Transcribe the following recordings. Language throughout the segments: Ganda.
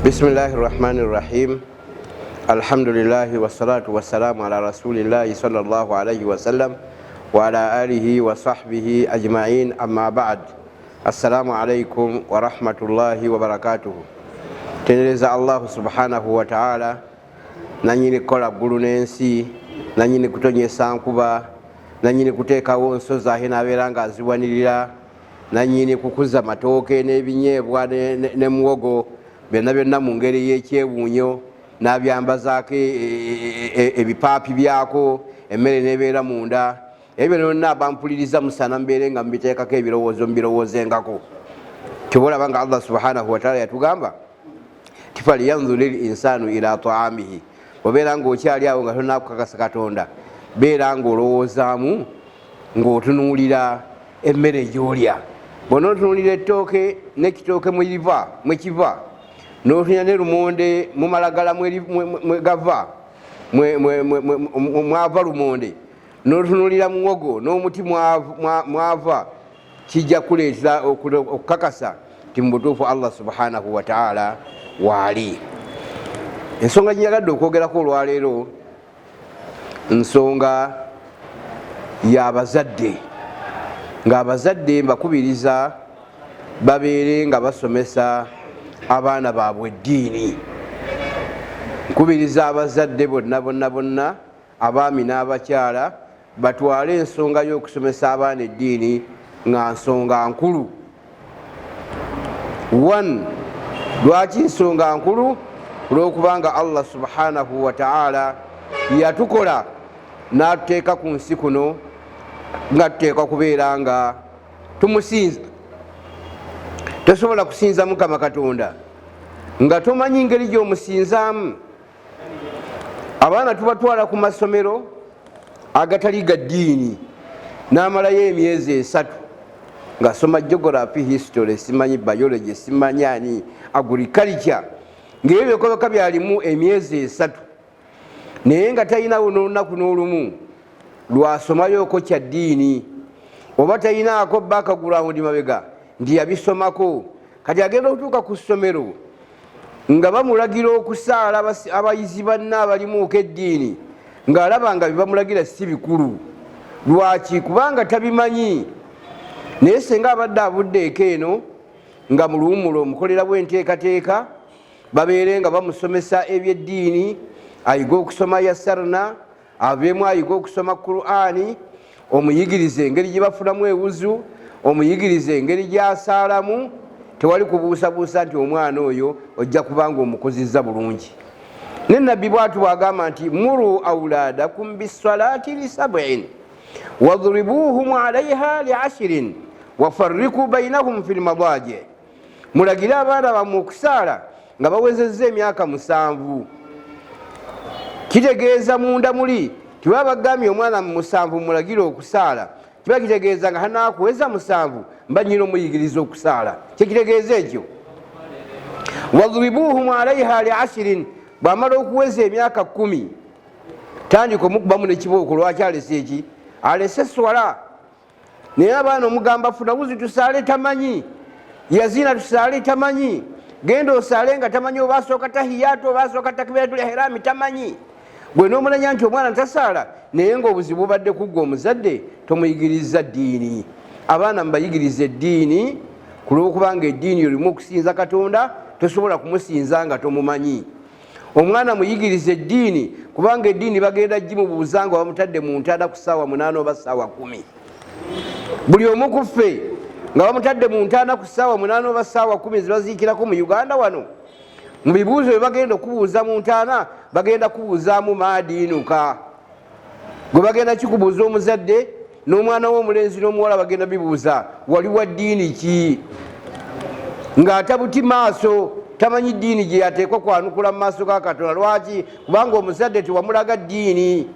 Bismillahi rahmani rahim. Alhamdulillahi wassalatu wassalamu ala rasulillahi sallallahu alayhi wasallam wa ala alihi wa sahbihi ajma'in, amma ba'd. Assalamu alaikum wa rahmatullahi wa barakatuhu. Tendereza Allah subhanahu wa ta'ala nanyini kola ggulu n'ensi, nanyini kutonyesa nkuba, nanyini kuteekawo nsozi ahe n'abeera nga aziwanirira, nanyini kukuza matooke n'ebinyeebwa ne muwogo byonna byonna mu ngeri y'ekyewuunyo, n'abyambazaako ebipaapi byako, emmere n'ebeera munda. Ebyo byonna bampuliriza musana mbeere nga mbiteekako ebirowoozo mbirowoozengako. Ky'olaba nga Allah subhanahu wa ta'ala yatugamba ti falyanzuri linsanu ila taamihi. Obeera ng'okyali awo nga tonakukakasa Katonda, beera ng'olowoozaamu ng'otunuulira emmere gy'olya. Bw'onootunuulira ettooke n'ekitooke mwe kiva, n'otunuulira ne lumonde mu malagala mwe gava, mwava lumonde, n'otunuulira muwogo n'omuti mwava, kijja kuleetera okukakasa ti mu butuufu Allah subhanahu wa ta'ala waali. Ensonga gyenyagadde okwogerako olwaleero nsonga y'abazadde, ng'abazadde mbakubiriza babeere nga basomesa abaana baabwe eddiini. Nkubiriza abazadde bonna abaami n'abakyala batwale ensonga y'okusomesa abaana eddiini nga nsonga nkulu. Lwaki nsonga nkulu? Olw'okubanga Allah subhanahu wa ta'ala yatukola n'atuteeka ku nsi kuno nga tuteekwa kubeera nga tumusinza. Tosobola kusinza Mukama Katonda nga tomanyi ngeri gy'omusinzaamu. Abaana tubatwala ku masomero agatali ga ddiini, n'amalayo emyezi 3 nga soma geography, history, simanyi biology, simanyi ani agriculture, ng'ebyo byokoboka byalimu emyezi 3, naye nga talinawo n'olunaku n'olumu lwasomayoko kya ddiini, oba talinaako background mabega nti yabisomako. Kati agenda okutuuka ku ssomero nga bamulagira okusaala abayizi banne abalimuuko eddiini, ng'alaba nga bibamulagira si bikulu. Lwaki? Kubanga tabimanyi. Naye senga abadde avuddeeko eno nga mu luwumulo omukolera bw'enteekateeka, babeere nga bamusomesa ebyeddiini, ayiga okusoma yasarna, aveemu ayiga okusoma Qur'ani, omuyigirize engeri gye bafunamu ewuzu, omuyigirize engeri gy'asaalamu. Tewali kubuusabuusa nti omwana oyo ojja kubanga omukuzizza bulungi. Ne nabbi bw'atu bw'agamba nti muru awladakum bissalati li 7 wadribuhum alaiha li 10 wafarriku bainahum fil madaji. Mulagire abaana bammwe okusaala nga bawezezza emyaka 7. Kitegeeza munda muli tibaba bagambye omwana mu 7 mulagire okusaala, kiba kitegeeza nga hanaakuweza 7 mba nnyina omuyigiriza okusaala. Kyekitegeeza ekyo. Wadribuhum alaiha li 10, bw'amala okuweza emyaka 10 tandika omukubamu nekibooko. Lwaki alese eki? Alese swala. Naye abaana omugamba funa wuzi tusaale tamanyi, yazina tusaale tamanyi, genda osaale nga tamanyi, oba asooka tahiyatu oba asooka takbiratul ihrami tamanyi. Gwe n'omulanya nti omwana tasaala, naye ng'obuzibu bubadde kuggwa omuzadde tomuyigiriza ddiini. Abaana mubayigiriza eddiini, ku lw'okubanga eddiini olimu okusinza Katonda, tosobola kumusinza nga tomumanyi. Omwana muyigiriza eddiini, kubanga eddiini bagenda gimubuuza nga bamutadde mu ntaana ku ssaawa 8 oba ssaawa 10. Buli omu ku ffe nga bamutadde mu ntaana ku ssaawa 8 oba ssaawa 10 zibaziikirako mu Uganda wano, mu bibuuzo bye bagenda okubuuza mu ntaana bagenda kubuuzaamu maadiinuka. Gwe bagenda kikubuuza omuzadde, n'omwana w'omulenzi n'omuwala bagenda bibuuza wali wa ddiini ki, ng'atabuti maaso, tamanyi ddiini gye yateekwa kwanukula mu maaso ga Katonda. Lwaki? Kubanga omuzadde tewamulaga ddiini.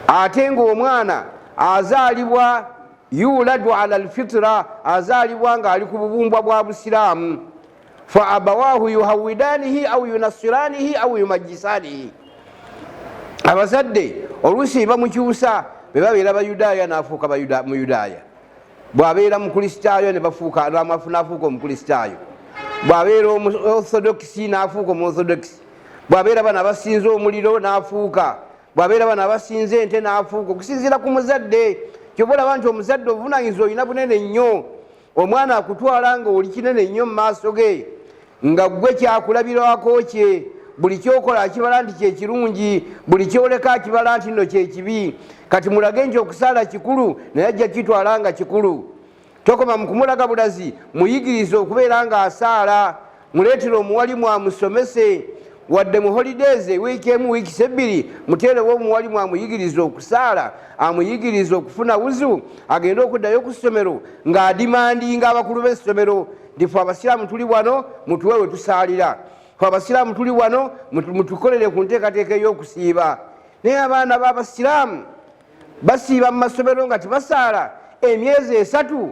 Ate ng'omwana azaalibwa yuladu ala alfitra, azaalibwa ng'ali ku bubumbwa bwa Busiraamu. Fa abawahu yuhawidanihi au yunasiranihi au yumajisanihi. Abazadde oluusi bamukyusa, bwe babeera Bayudaaya n'afuuka Muyudaaya, bw'abeera Mukristaayo ne bafuuka n'afuuka Omukristaayo. bwabeera orthodoxi nafuuka omuorthodoxi, bwabeera bana basinza omuliro nafuuka, bwabeera bana basinza ente nafuuka, okusinzira ku muzadde. Kyoba olaba nti omuzadde obuvunanyizibwa olina bunene nnyo. Omwana akutwala nga oli kinene nnyo mu maaso ge, nga gwe kyakulabirwako kye, buli kyokola akibala nti kyekirungi, buli kyoleka akibala nti nno kyekibi. Kati mulage nti okusaala kikulu naye ajja kitwala nga kikulu. Tokoma mu kumulaga bulazi, muyigirize okubeera nga asaala, muleetere omuwalimu amusomese, wadde mu holidays wiiki emu wiiki ebbiri muteerewo omuwalimu amuyigirize okusaala, amuyigirize okufuna wuzu, agende okuddayo ku ssomero ng'adimandinga abakulu b'essomero nti fe abasiraamu tuli wano mutuwe we tusaalira, fe abasiraamu tuli wano mutukolere ku nteekateeka ey'okusiiba. Naye abaana b'abasiraamu basiiba mu masomero nga tebasaala emyezi 3.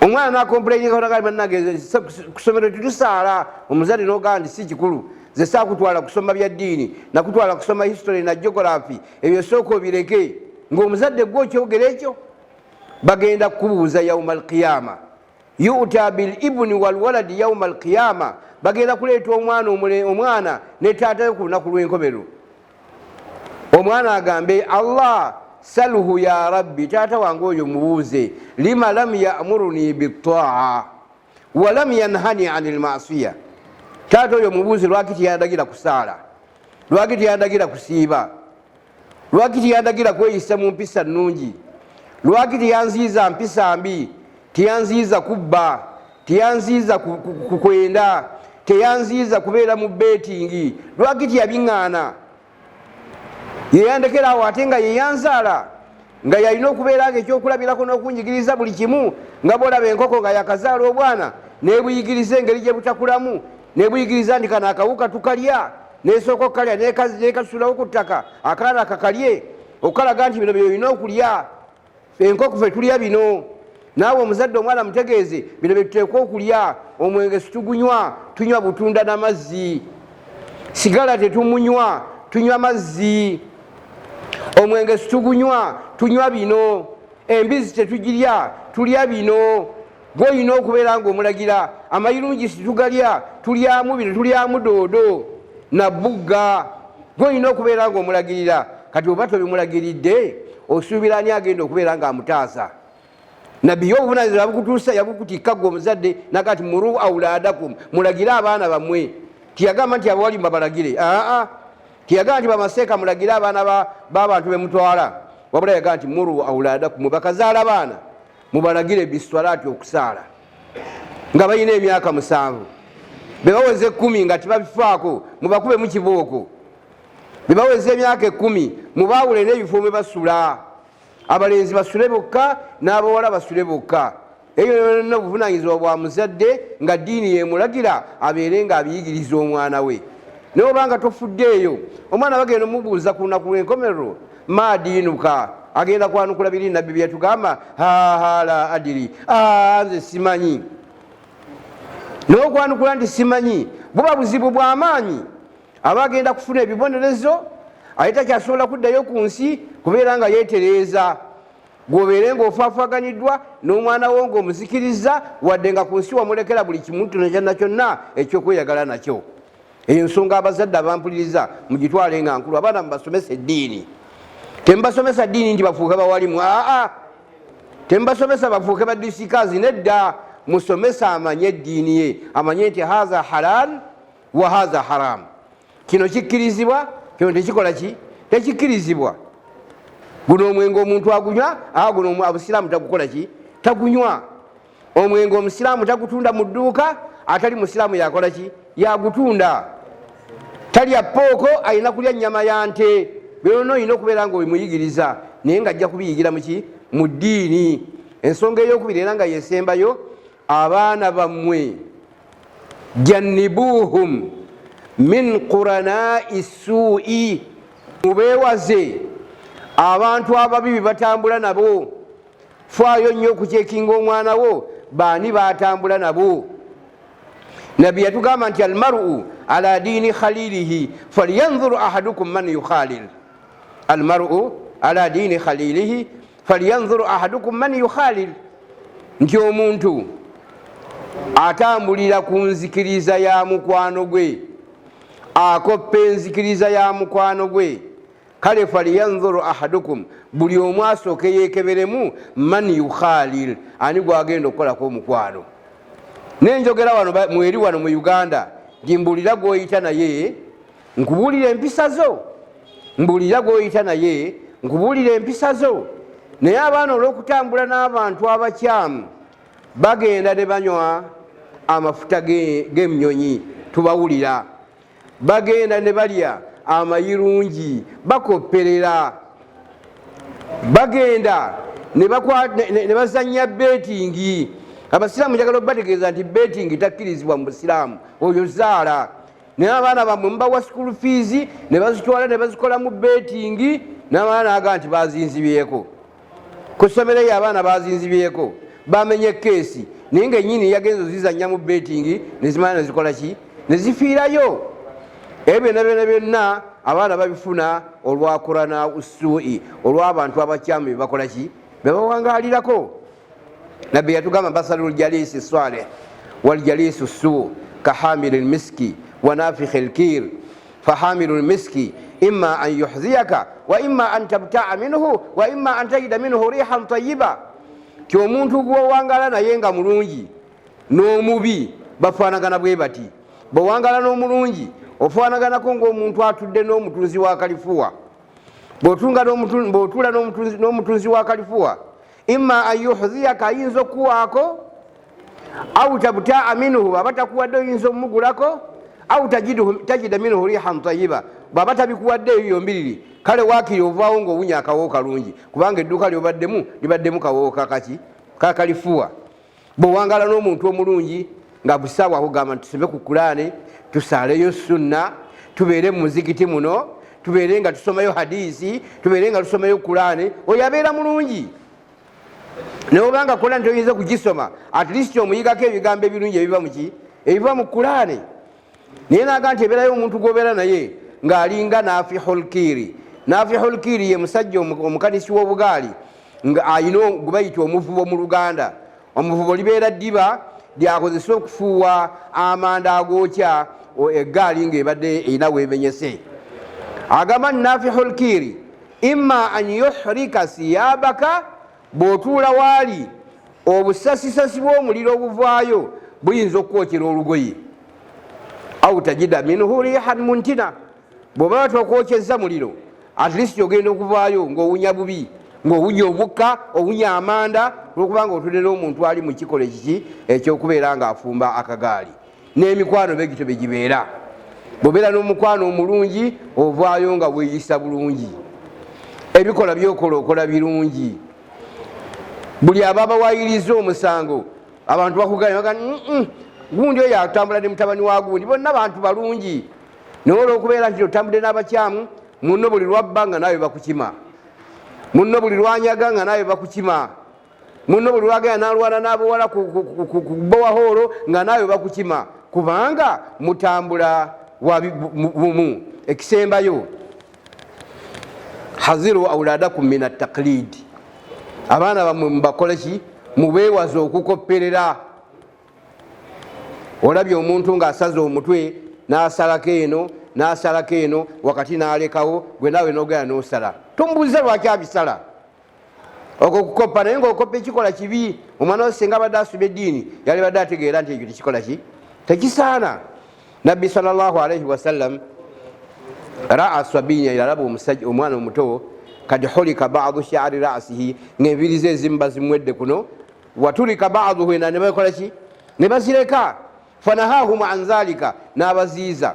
Omwana nakomplaininga kusomero tetusaala, omuzadde nogaa nti si kikulu, ze saakutwala kusoma bya ddiini, nakutwala kusoma history na geography, ebyo sooka obireke. Ng'omuzadde gwe okyogera ekyo, bagenda kukubuuza yauma alqiyama, yuta bil ibuni walwaladi yauma alqiyama, bagenda kuleeta omwana ne taatayo ku lunaku lw'enkomero. Omwana agambe Allah saluhu ya rabbi, taata wange oyo mubuuze, lima lam ya'muruni bitaa wa lam yanhani anil masiya. Taata oyo mubuuze lwaki tiyandagira kusaala, lwaki tiyandagira kusiiba, lwaki tiyandagira kweyisa mu mpisa nnungi, lwaki tiyanziiza mpisa mbi, tiyanziiza kubba, tiyanziiza kukwenda, tiyanziiza kubeera mu betingi, lwaki tiyabiŋŋaana. Yeyandekera awo ate nga yeyanzaala, nga yalina okubeera nga ekyokulabirako n'okunjigiriza buli kimu, nga bwolaba enkoko nga yakazaala obwana nebuyigiriza engeri gye butakulamu, nebuyigiriza nti kano akawuka tukalya, nesooka okukalya nekasulawo ku ttaka akaana kakalye, okukalaga nti bino byolina okulya, enkoko fe tulya bino. Naawe omuzadde omwana mutegeeze bino byetuteekwa okulya. Omwenge situgunywa, tunywa butunda n'amazzi. Sigala tetumunywa, tunywa mazzi. Omwenge situgunywa, tunywa bino. Embizi tetugirya, tulya bino. Gwolina okubeera ng'omulagira. Amayirungi situgalya, tulyamu bino, tulyamu doodo na bugga. Gwolina okubeera ng'omulagirira. Kati oba tobimulagiridde, osuubira ani agenda okubeera ng'amutaasa? Nabbi obuvunaanyizibwa yabukutuusa, yabukutikka gwe omuzadde naga ti muru auladakum, mulagire abaana bammwe. Tiyagamba nti abawalimu babalagire, tiyagamba nti bamaseeka mulagire abaana b'abantu bemutwala, wabula yagamba nti muru auladakum, bakazaala abaana mubalagire biswalaati okusaala nga balina emyaka 7. Bebaweze 10 nga tebabifaako mubakube mu kibooko. Bebaweze emyaka 10 mubaawule n'ebifo mwe basula. Abalenzi basule bokka n'abawala basule bokka. Eyo yonna obuvunaanyizibwa bwa muzadde nga ddiini yemulagira abeere nga abiyigiriza omwana we. Naye obanga tofuddeeyo, omwana bagenda omubuuza ku lunaku lw'enkomerero, ma diinuka, agenda kwanukula biri nabbi bye yatugamba, la adiri, nze simanyi. Naye okwanukula nti simanyi buba buzibu bw'amaanyi. Aba agenda kufuna ebibonerezo, ate takyasobola kuddayo ku nsi kubeera nga yeetereeza. Gwobeere ng'ofaafaganiddwa n'omwana wo ng'omuzikiriza, wadde nga ku nsi wamulekera buli kimu kyonna kyonna ekyokweyagala nakyo. Eyo nsonga abazadde abampuliriza mugitwale nga nkulu. Abaana mubasomesa eddiini. Temubasomesa ddiini nti bafuuke bawalimu, temubasomesa bafuuke badisikazi, nedda. Musomesa amanye eddiini ye, amanye nti haza halal wa haza haram. Kino kikkirizibwa, kino tekikola ki? Tekikkirizibwa. Guno omwenge omuntu agunywa, guno abusiraamu tagukola ki? Tagunywa. Omwenge omusiraamu tagutunda mu dduuka, atali musiraamu yakola ki? Yagutunda. Talya pooko, alina kulya nnyama ya nte. Byonna olina okubeera ng'obimuyigiriza, naye ng'ajja kubiyigira mu ki? Mu ddiini. Ensonga ey'okubiri era nga yesembayo, abaana bammwe jannibuhum min quranai suui, mubeewaze abantu ababi batambula nabo. Faayo nnyo okukyekinga omwana wo baani batambula nabo. Nabbi yatugamba nti almaru ala diini khalilihi falyanzur ahadukum man yukhalil. Almaru ala diini khalilihi falyanzur ahadukum man yukhalil. Nti omuntu atambulira ku nzikiriza ya mukwano gwe, akoppa enzikiriza ya mukwano gwe, kale falyanzuru ahadukum, buli omu asooke yekeberemu man yukhalil, ani gwagenda okukolako omukwano. Nenjogera wano mweri wano mu Uganda, jimbulira gwoyita naye nkubuulira empisa zo, mbulira gwoyita naye nkubuulira empisa zo. Naye abaana olw'okutambula n'abantu abakyamu bagenda ne banywa amafuta g'emnyonyi, tubawulira, bagenda ne balya amayirungi, bakopperera, bagenda ne bazanya betingi. Abasiraamu njagala obategeeza nti betingi takkirizibwa mu busiraamu, oyo zaala. Naye abaana bammwe mubawa school fees ne bazitwala ne bazikolamu betingi, n'abaana aga nti bazinzibyeko. Ku ssomero eyo abaana bazinzibyeko, bamenye keesi, naye ngaennyini yagenza ozizanya mu betingi nezimala nezikola ki, nezifiirayo. Ebyo byonna byonna abaana babifuna olwakurana usuui, olw'abantu abakyamu bebakola ki, bebawangalirako. Nabbi yatugamba basalu ljalisi salih waljalisu suu kahamili lmiski wanafikhi lkir, fahamilu lmiski imma an yuhziyaka wa imma an tabtaa minhu wa imma an tajida minhu rihan tayiba. Ti omuntu gwowangala naye nga mulungi n'omubi bafaanagana bwe bati. Bwowangala n'omulungi ofaanaganako ng'omuntu atudde n'omutunzi wa kalifuwa. Bw'otuula n'omutunzi wa kalifuwa, imma an yuhziyaka, ayinza okuwaako, au tabtaa minhu, aba takuwadde oyinza omugulako, au tajida minhu rihan tayiba, bwaba tabikuwadde eyo yombiriri, kale waakiri ovaawo ng'owunya akawo kalungi, kubanga edduuka lyobaddemu libaddemu kawo kakaki kakalifuwa. Bw'owangala n'omuntu omulungi nga busaawa akugamba tusome ku Kulaani, tusaaleyo sunna, tubeere mu muzikiti muno, tubeere nga tusomayo hadiisi, tubeere nga tusomayo Kulaani, oyo abeera mulungi. Naye obanga Kulaani toyinza kugisoma, at least omuyigako ebigambo ebirungi ebiva muki, ebiva mu Kulaani. Naye naga nti ebeerayo omuntu gwobeera naye ng'alinga Nafihul Kiri. Nafihul Kiri ye musajja omukanisi w'obugaali nga ayina gubayita omuvubo mu Luganda. Omuvubo libeera ddiba lyakozesa okufuuwa amanda agookya eggaali ng'ebadde erina weemenyese. Agamba Nafihul Kiri, imma an yuhrika siyabaka, bw'otuula waali obusasisasi bw'omuliro obuvaayo buyinza okwokyera olugoye, au tajida minhu rihan muntina, bw'oba batwakwokyeza muliro, at least ogenda okuvaayo ng'owunya bubi, ng'owunya obukka, owunya amanda, olwokubanga otudde n'omuntu ali mu kikolo kiki ekyokubeera ng'afumba akagaali. N'emikwano begito begibeera. Bw'obeera n'omukwano omulungi ovaayo nga weeyisa bulungi, ebikola byokola okola birungi. Buli ababa wayiriza omusango abantu bakugamba gundi oyo atambula ne mutabani wa gundi, bonna bantu balungi. Naye olw'okubeera nti otambudde n'abakyamu, munno buli lwabba nga naawe bakukima, munno buli lwanyaga nga naawe bakukima, munno buli lwagenda n'alwana n'abawala ku bbowahoolo nga naawe bakukima, kubanga mutambula bumu. Ekisembayo, haziru auladakum min at-taqlid, abaana bammwe mubakole ki, mubeewaze okukopperera. Olabye omuntu ng'asaze omutwe n'asalako eno n'asalako eno, wakati n'alekawo, gwe naawe n'ogenda n'osala. Tomubuuza lwaki abisala. Okwo kukoppa, naye ng'okoppa ekikola kibi. Omwana we singa abadde asubya eddiini yali badde ategeera nti ekyo tekikola ki, tekisaana. Nabbi sallallahu alaihi wasallam ra'a sabiya, yalaba omusajja omwana omuto, kad hulika ba'du sha'ri ra'sihi, ng'enviiri ze ezimu bazimwedde kuno, watulika ba'duhu, ne bakola ki, ne bazireka. Fanahahum an zalika, n'abaziiza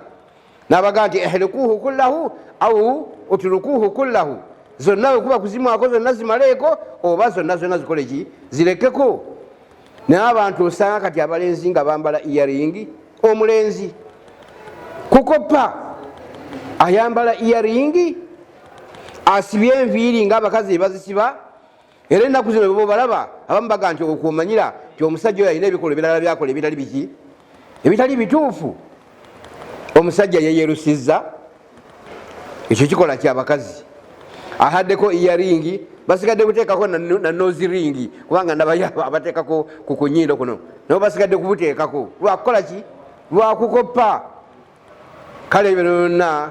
n'abaga nti ihlikuhu kullahu au utrukuhu kullahu, zonna we kuba kuzimwako zonna zimaleeko, oba zonna zikole ki, zirekeko. Naye abantu osanga kati abalenzi nga bambala earring, omulenzi kukoppa ayambala earring, asibye enviiri ng'abakazi ebazisiba. Era ennaku zino bwe balaba abamu baga nti okumanyira nti omusajja oyo alina ebikolo ebirala byakola ebitali biki, ebitali bituufu. Omusajja yeyerusizza, ekyo kikola kyabakazi. Ahaddeko earring basigadde kuteekako na noziringi kubanga ndabayaba abateekako ku nyindo kuno nabo basigadde kubuteekako lwakukola ki lwakukoppa. Kale ebyo byonna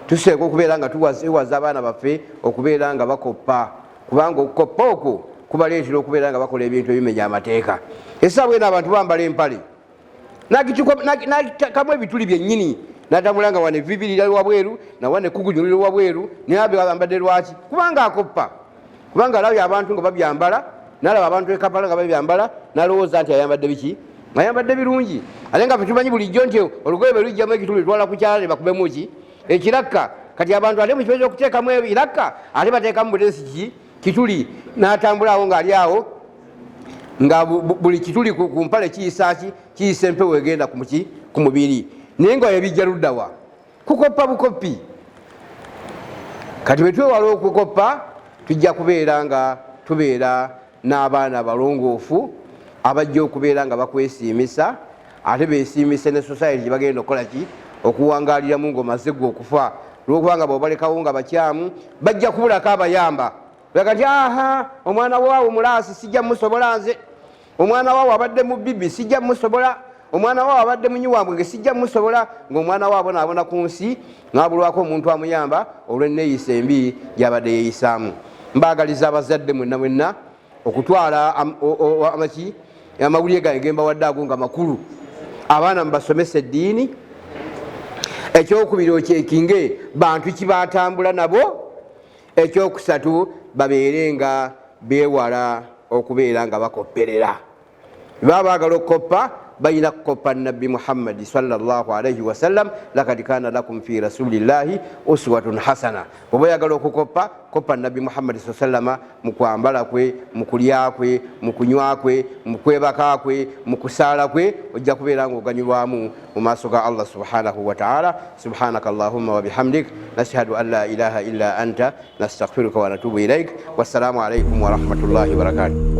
tuseeka okubeera nga tuwaza abaana baffe okubeera nga bakoppa kubanga okukoppa okwo kubaleetera okubeera nga bakola ebintu ebimenya amateeka. Essaawa eno abantu bambala empale nakikamu ebituli byennyini natambula nga wane vibirira wabweru nawane kugunyulira wabweru nabambadde lwaki kubanga akoppa kubanga alabye abantu nga babyambala nalaba abantu ekapala nga babyambala nalowooza nti ayambadde biki ayambadde birungi ate nga fetumanyi bulijjo nti olugoye bwe lujjamu ekituli lutwala ku kyala nebakubemu ki ekirakka. Kati abantu ate mukibazo okuteekamu ebiraka ate bateekamu butensi ki kituli natambula awo ngaali awo nga buli kituli ku mpale kiyisaki kiyisa empewo egenda ku mubiri naye nga ebijja luddawa kukoppa bukoppi. Kati bwetwewala okukoppa tujja kubeera nga tubeera n'abaana balongoofu abajja okubeera nga bakwesiimisa ate beesiimise ne society gye bagenda okukola ki okuwangaliramu ng'omaze gwe okufa lwokubanga bwebalekawo nga bakyamu bajja kubulako abayamba kati aha omwana waawe mulaasi sijja musobola nze omwana waawe abadde mu bibi sijja musobola omwana waawe abadde munyiwambwe nge sijja musobola ng'omwana waawe naabona ku nsi ngabulwako omuntu amuyamba olw'enneeyisa embi gyabadde yeeyisaamu. Mbaagaliza abazadde mwenna okutwala amaki amawulire gange gembawadde ago nga makulu abaana mubasomesa eddiini. Ekyokubiri okyekinge bantu kibatambula nabo. Ekyokusatu babeere nga beewala okubeera nga bakopperera. Baba baagala okukoppa bayina kukoppa nabbi Muhammadi sallallahu alaihi wasallam lakad kana lakum fi rasulillahi uswatun hasana. Bw'oba oyagala okukoppa koppa nabbi Muhammadi sallallahu alaihi wasallam mu kwambala kwe mu kulya kwe mu kunywa kwe mu kwebaka kwe mu kusaala kwe ojja kubeera ng'oganyulwamu mu maaso ga Allah subhanahu wa ta'ala. Subhanaka Allahumma wa bihamdik nashhadu an la ilaha illa anta nastaghfiruka wa natubu ilaik. Wassalamu alaikum wa rahmatullahi wa barakatuh.